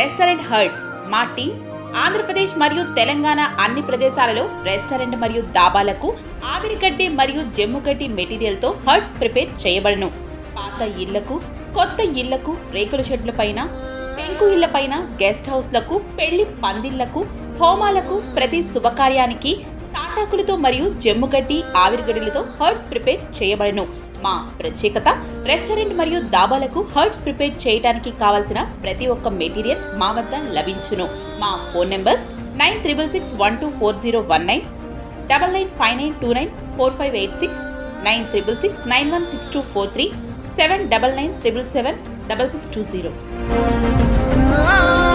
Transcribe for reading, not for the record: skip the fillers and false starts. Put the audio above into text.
Restaurant hurts మా team Andhra Pradesh మరియు తెలంగాణ అన్ని ప్రదేశాలలో రెస్టారెంట్ మరియు దాబాలకు ఆవిరిగడ్డి మరియు జమ్ముగడ్డి మెటీరియల్తో హర్ట్స్ ప్రిపేర్ చేయబడును. పాత ఇళ్లకు, కొత్త ఇళ్లకు, రేకుల షెడ్లపైన, పెంకు ఇళ్లపైన, గెస్ట్ హౌస్లకు, పెళ్లి పందిళ్లకు, హోమాలకు, ప్రతి శుభకార్యానికి తాటాకులతో మరియు జమ్ముగడ్డి ఆవిరిగడ్డిలతో హర్ట్స్ ప్రిపేర్ చేయబడును. మా ప్రత్యేకత, రెస్టారెంట్ మరియు దాబాలకు హర్ట్స్ ప్రిపేర్ చేయడానికి కావలసిన ప్రతి ఒక్క మెటీరియల్ మా వద్ద లభించును. మా ఫోన్ నెంబర్స్ 9661240199, 9959294586, 9669166243, 7997776620.